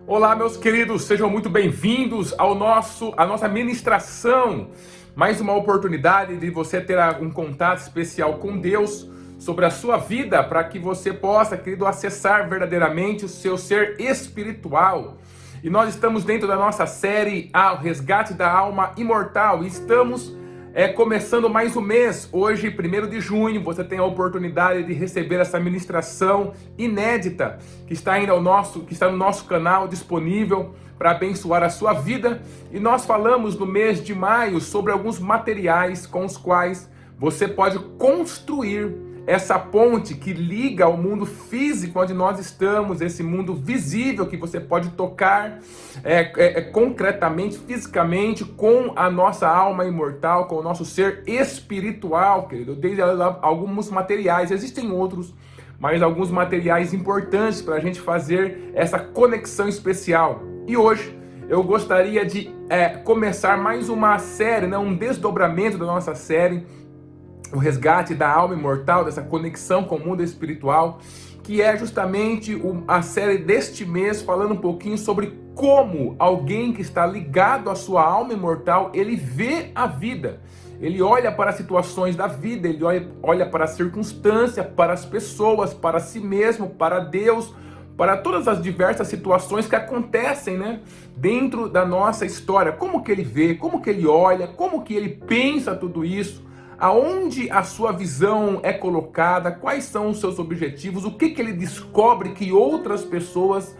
Olá, meus queridos, sejam muito bem-vindos à nossa ministração. Mais uma oportunidade de você ter um contato especial com Deus sobre a sua vida, para que você possa, querido, acessar verdadeiramente o seu ser espiritual. E nós estamos dentro da nossa série O Resgate da Alma Imortal e estamos começando mais um mês. Hoje, 1º de junho, você tem a oportunidade de receber essa ministração inédita que está no nosso canal disponível para abençoar a sua vida. E nós falamos no mês de maio sobre alguns materiais com os quais você pode construir essa ponte que liga ao mundo físico onde nós estamos, esse mundo visível que você pode tocar concretamente, fisicamente, com a nossa alma imortal, com o nosso ser espiritual, querido. Eu dei alguns materiais, existem outros, mas alguns materiais importantes para a gente fazer essa conexão especial. E hoje eu gostaria de começar mais uma série, um desdobramento da nossa série, o resgate da alma imortal, dessa conexão com o mundo espiritual, que é justamente a série deste mês, falando um pouquinho sobre como alguém que está ligado à sua alma imortal, ele vê a vida. Ele olha para as situações da vida, ele olha para a circunstância, para as pessoas, para si mesmo, para Deus, para todas as diversas situações que acontecem, dentro da nossa história. Como que ele vê, como que ele olha, como que ele pensa tudo isso, aonde a sua visão é colocada, quais são os seus objetivos, o que ele descobre que outras pessoas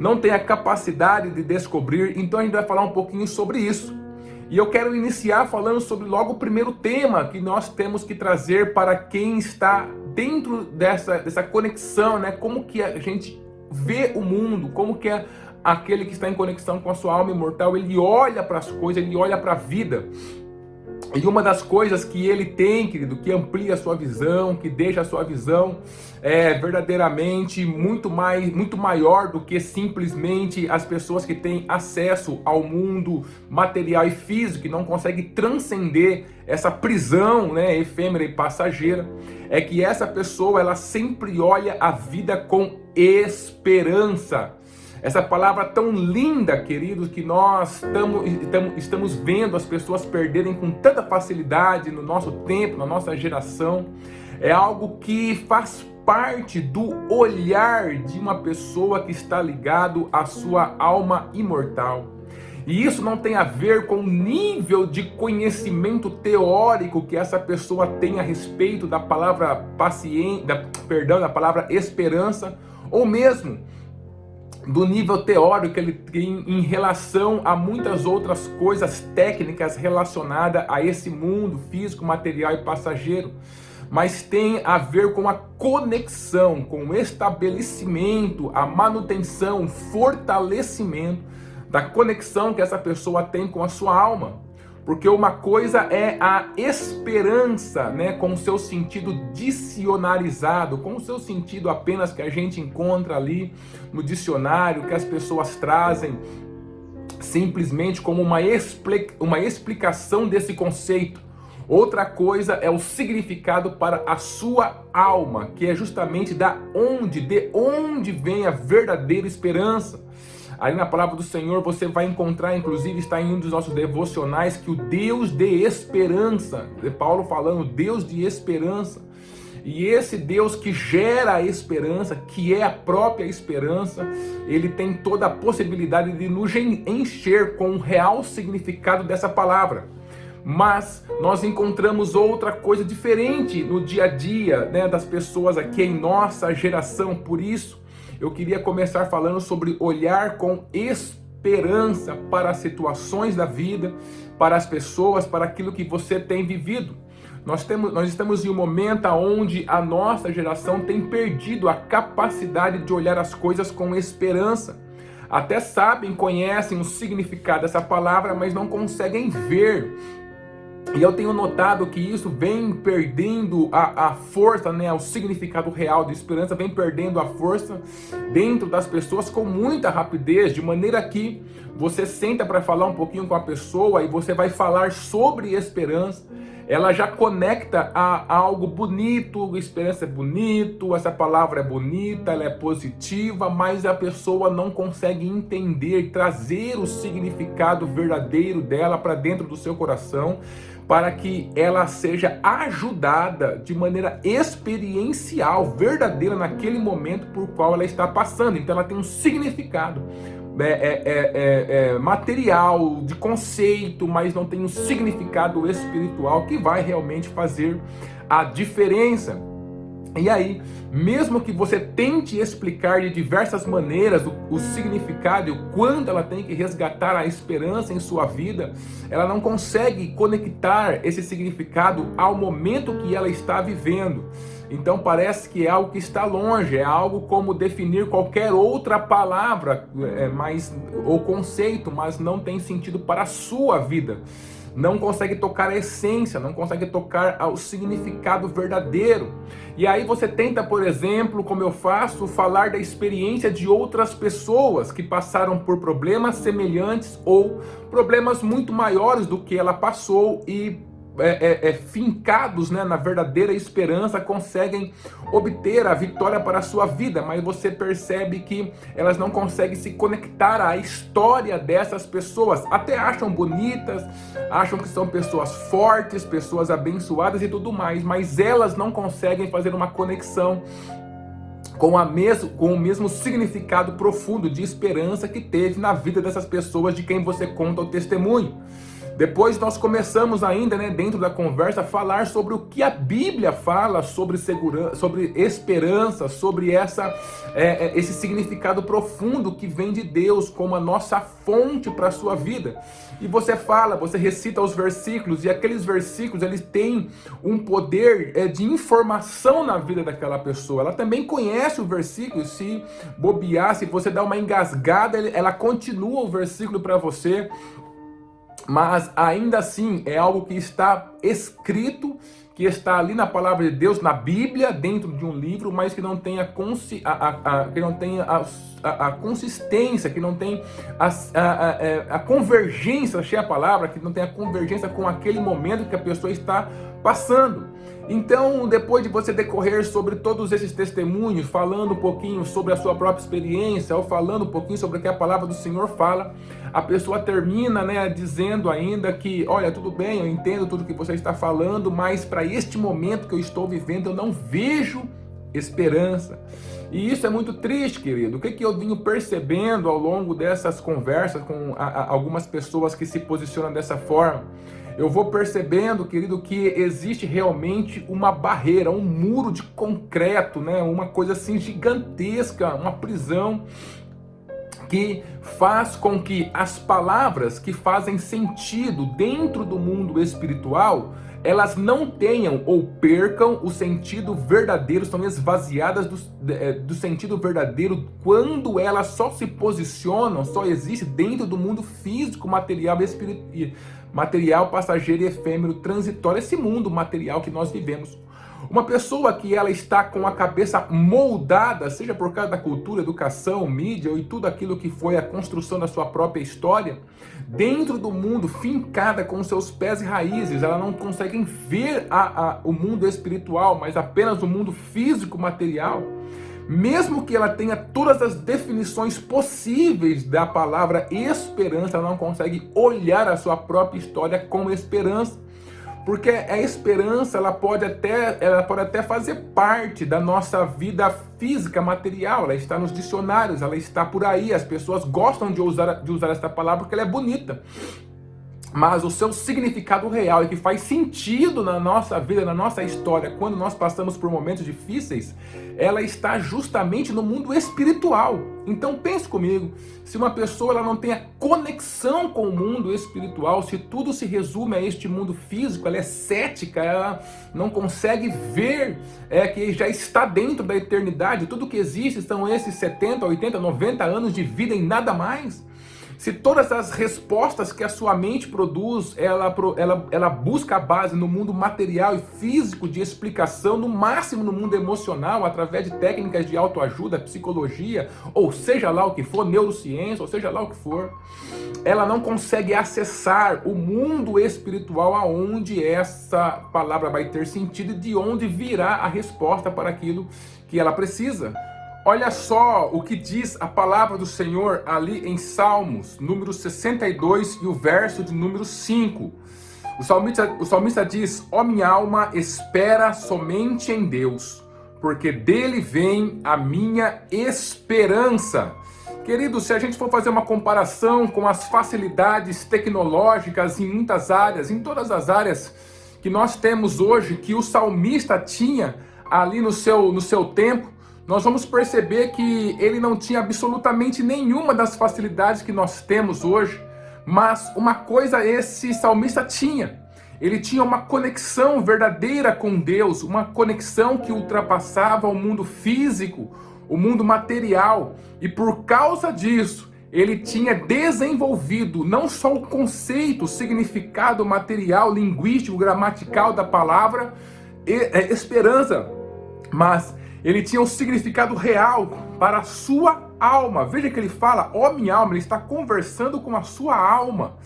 não têm a capacidade de descobrir. Então a gente vai falar um pouquinho sobre isso. E eu quero iniciar falando sobre logo o primeiro tema que nós temos que trazer para quem está dentro dessa conexão, como que a gente vê o mundo, como que aquele que está em conexão com a sua alma imortal, ele olha para as coisas, ele olha para a vida. E uma das coisas que ele tem, querido, que amplia a sua visão, que deixa a sua visão verdadeiramente muito maior do que simplesmente as pessoas que têm acesso ao mundo material e físico, que não conseguem transcender essa prisão, efêmera e passageira, é que essa pessoa, ela sempre olha a vida com esperança. Essa palavra tão linda, queridos, que nós estamos vendo as pessoas perderem com tanta facilidade no nosso tempo, na nossa geração, é algo que faz parte do olhar de uma pessoa que está ligado à sua alma imortal. E isso não tem a ver com o nível de conhecimento teórico que essa pessoa tem a respeito da palavra da palavra esperança, ou mesmo do nível teórico que ele tem em relação a muitas outras coisas técnicas relacionadas a esse mundo físico, material e passageiro, mas tem a ver com a conexão, com o estabelecimento, a manutenção, o fortalecimento da conexão que essa pessoa tem com a sua alma. Porque uma coisa é a esperança, com o seu sentido dicionarizado, com o seu sentido apenas que a gente encontra ali no dicionário, que as pessoas trazem simplesmente como uma explicação desse conceito. Outra coisa é o significado para a sua alma, que é justamente de onde vem a verdadeira esperança. Ali na palavra do Senhor você vai encontrar, inclusive está em um dos nossos devocionais, que o Deus de esperança, Paulo falando, Deus de esperança, e esse Deus que gera a esperança, que é a própria esperança, ele tem toda a possibilidade de nos encher com o real significado dessa palavra. Mas nós encontramos outra coisa diferente no dia a dia, das pessoas aqui em nossa geração. Por isso eu queria começar falando sobre olhar com esperança para as situações da vida, para as pessoas, para aquilo que você tem vivido. Nós estamos em um momento onde a nossa geração tem perdido a capacidade de olhar as coisas com esperança. Até sabem, conhecem o significado dessa palavra, mas não conseguem ver. E eu tenho notado que isso vem perdendo a força, o significado real de esperança vem perdendo a força dentro das pessoas com muita rapidez, de maneira que você senta para falar um pouquinho com a pessoa e você vai falar sobre esperança. ela já conecta a algo bonito, esperança é bonito, essa palavra é bonita, ela é positiva, mas a pessoa não consegue entender, trazer o significado verdadeiro dela para dentro do seu coração, para que ela seja ajudada de maneira experiencial, verdadeira naquele momento por qual ela está passando. Então ela tem um significado material, de conceito, mas não tem um significado espiritual que vai realmente fazer a diferença. E aí, mesmo que você tente explicar de diversas maneiras o significado e o quanto ela tem que resgatar a esperança em sua vida, ela não consegue conectar esse significado ao momento que ela está vivendo. Então parece que é algo que está longe, é algo como definir qualquer outra palavra ou conceito, mas não tem sentido para a sua vida. Não consegue tocar a essência, não consegue tocar ao significado verdadeiro. E aí você tenta, por exemplo, como eu faço, falar da experiência de outras pessoas que passaram por problemas semelhantes ou problemas muito maiores do que ela passou e fincados, né, na verdadeira esperança, conseguem obter a vitória para a sua vida, mas você percebe que elas não conseguem se conectar à história dessas pessoas. Até acham bonitas, acham que são pessoas fortes, pessoas abençoadas e tudo mais, mas elas não conseguem fazer uma conexão com o mesmo significado profundo de esperança que teve na vida dessas pessoas de quem você conta o testemunho. Depois nós começamos ainda, né, dentro da conversa, a falar sobre o que a Bíblia fala sobre segurança, sobre esperança, sobre esse significado profundo que vem de Deus como a nossa fonte para a sua vida. E você recita os versículos, e aqueles versículos, eles têm um poder de informação na vida daquela pessoa. Ela também conhece o versículo, se bobear, se você dá uma engasgada, ela continua o versículo para você. Mas ainda assim é algo que está escrito, que está ali na palavra de Deus, na Bíblia, dentro de um livro, mas que não tem a consistência, que não tem a convergência, achei a palavra, que não tem a convergência com aquele momento que a pessoa está passando. Então, depois de você decorrer sobre todos esses testemunhos, falando um pouquinho sobre a sua própria experiência, ou falando um pouquinho sobre o que a palavra do Senhor fala, a pessoa termina, né, dizendo ainda que, olha, tudo bem, eu entendo tudo que você está falando, mas para este momento que eu estou vivendo, eu não vejo esperança. E isso é muito triste, querido. O que eu venho percebendo ao longo dessas conversas com algumas pessoas que se posicionam dessa forma? Eu vou percebendo, querido, que existe realmente uma barreira, um muro de concreto, né? Uma coisa assim gigantesca, uma prisão que faz com que as palavras que fazem sentido dentro do mundo espiritual, elas não tenham ou percam o sentido verdadeiro, são esvaziadas do sentido verdadeiro quando elas só se posicionam, só existem dentro do mundo físico, material, passageiro, efêmero, transitório, esse mundo material que nós vivemos. Uma pessoa que ela está com a cabeça moldada, seja por causa da cultura, educação, mídia e tudo aquilo que foi a construção da sua própria história, dentro do mundo, fincada com seus pés e raízes, ela não consegue ver o mundo espiritual, mas apenas o mundo físico, material. Mesmo que ela tenha todas as definições possíveis da palavra esperança, ela não consegue olhar a sua própria história com esperança. Porque a esperança, ela pode até fazer parte da nossa vida física, material. Ela está nos dicionários, ela está por aí. As pessoas gostam de usar essa palavra porque ela é bonita. Mas o seu significado real e que faz sentido na nossa vida, na nossa história, quando nós passamos por momentos difíceis, ela está justamente no mundo espiritual. Então pense comigo, se uma pessoa ela não tem a conexão com o mundo espiritual, se tudo se resume a este mundo físico, ela é cética, ela não consegue ver que já está dentro da eternidade, tudo que existe são esses 70, 80, 90 anos de vida e nada mais. Se todas as respostas que a sua mente produz, ela busca a base no mundo material e físico de explicação, no máximo no mundo emocional, através de técnicas de autoajuda, psicologia, ou seja lá o que for, neurociência, ou seja lá o que for, ela não consegue acessar o mundo espiritual aonde essa palavra vai ter sentido e de onde virá a resposta para aquilo que ela precisa. Olha só o que diz a palavra do Senhor ali em Salmos, número 62 e o verso de número 5. O salmista diz: ó minha alma, espera somente em Deus, porque dele vem a minha esperança. Querido, se a gente for fazer uma comparação com as facilidades tecnológicas em muitas áreas, em todas as áreas que nós temos hoje, que o salmista tinha ali no seu tempo, nós vamos perceber que ele não tinha absolutamente nenhuma das facilidades que nós temos hoje, mas uma coisa esse salmista tinha. Ele tinha uma conexão verdadeira com Deus, uma conexão que ultrapassava o mundo físico, o mundo material, e por causa disso, ele tinha desenvolvido não só o conceito, o significado material, linguístico, gramatical da palavra esperança, mas ele tinha um significado real para a sua alma. Veja que ele fala, ó minha alma, ele está conversando com a sua alma.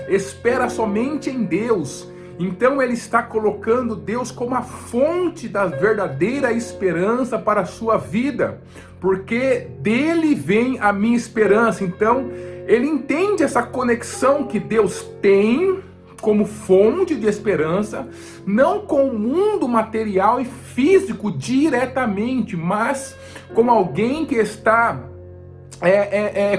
Espera somente em Deus. Então ele está colocando Deus como a fonte da verdadeira esperança para a sua vida, porque dele vem a minha esperança. Então ele entende essa conexão que Deus tem como fonte de esperança, não com o mundo material e físico diretamente, mas como alguém que está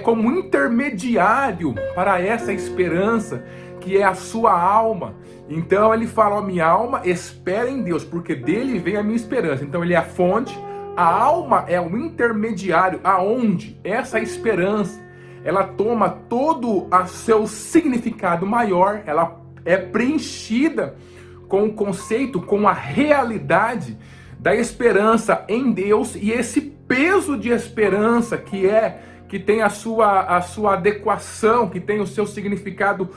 como intermediário para essa esperança, que é a sua alma. Então ele fala, ó minha alma, espera em Deus, porque dele vem a minha esperança. Então ele é a fonte, a alma é o intermediário, aonde essa esperança, ela toma todo o seu significado maior, ela é preenchida com o conceito, com a realidade da esperança em Deus, e esse peso de esperança que tem a sua adequação, que tem o seu significado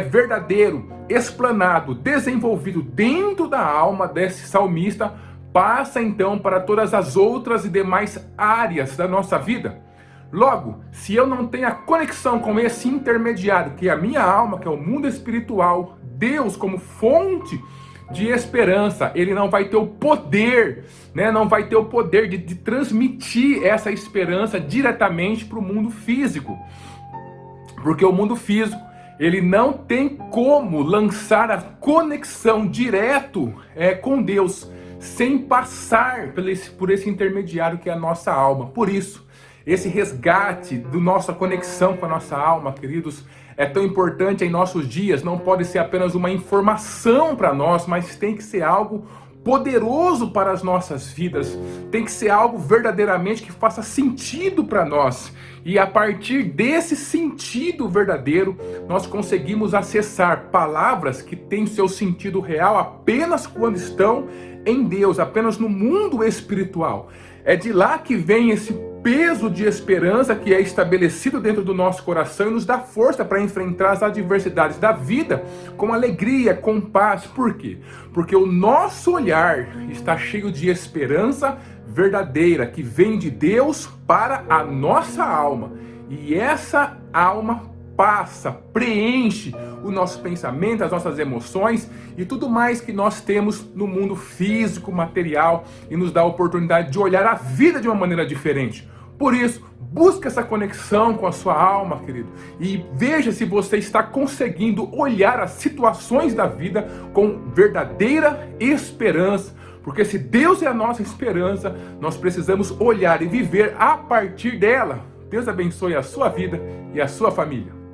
verdadeiro, explanado, desenvolvido dentro da alma desse salmista, passa então para todas as outras e demais áreas da nossa vida. Logo, se eu não tenho a conexão com esse intermediário, que é a minha alma, que é o mundo espiritual, Deus como fonte de esperança, ele não vai ter o poder, não vai ter o poder de transmitir essa esperança diretamente para o mundo físico. Porque o mundo físico, ele não tem como lançar a conexão direto com Deus, sem passar por esse intermediário que é a nossa alma. Por isso, esse resgate da nossa conexão com a nossa alma, queridos, é tão importante em nossos dias. Não pode ser apenas uma informação para nós, mas tem que ser algo poderoso para as nossas vidas. Tem que ser algo verdadeiramente que faça sentido para nós. E a partir desse sentido verdadeiro, nós conseguimos acessar palavras que têm seu sentido real apenas quando estão em Deus, apenas no mundo espiritual. É de lá que vem esse peso de esperança que é estabelecido dentro do nosso coração e nos dá força para enfrentar as adversidades da vida com alegria, com paz. Por quê? Porque o nosso olhar está cheio de esperança verdadeira que vem de Deus para a nossa alma. E essa alma passa, preenche o nosso pensamento, as nossas emoções e tudo mais que nós temos no mundo físico, material, e nos dá a oportunidade de olhar a vida de uma maneira diferente. Por isso, busque essa conexão com a sua alma, querido, e veja se você está conseguindo olhar as situações da vida com verdadeira esperança, porque se Deus é a nossa esperança, nós precisamos olhar e viver a partir dela. Deus abençoe a sua vida e a sua família.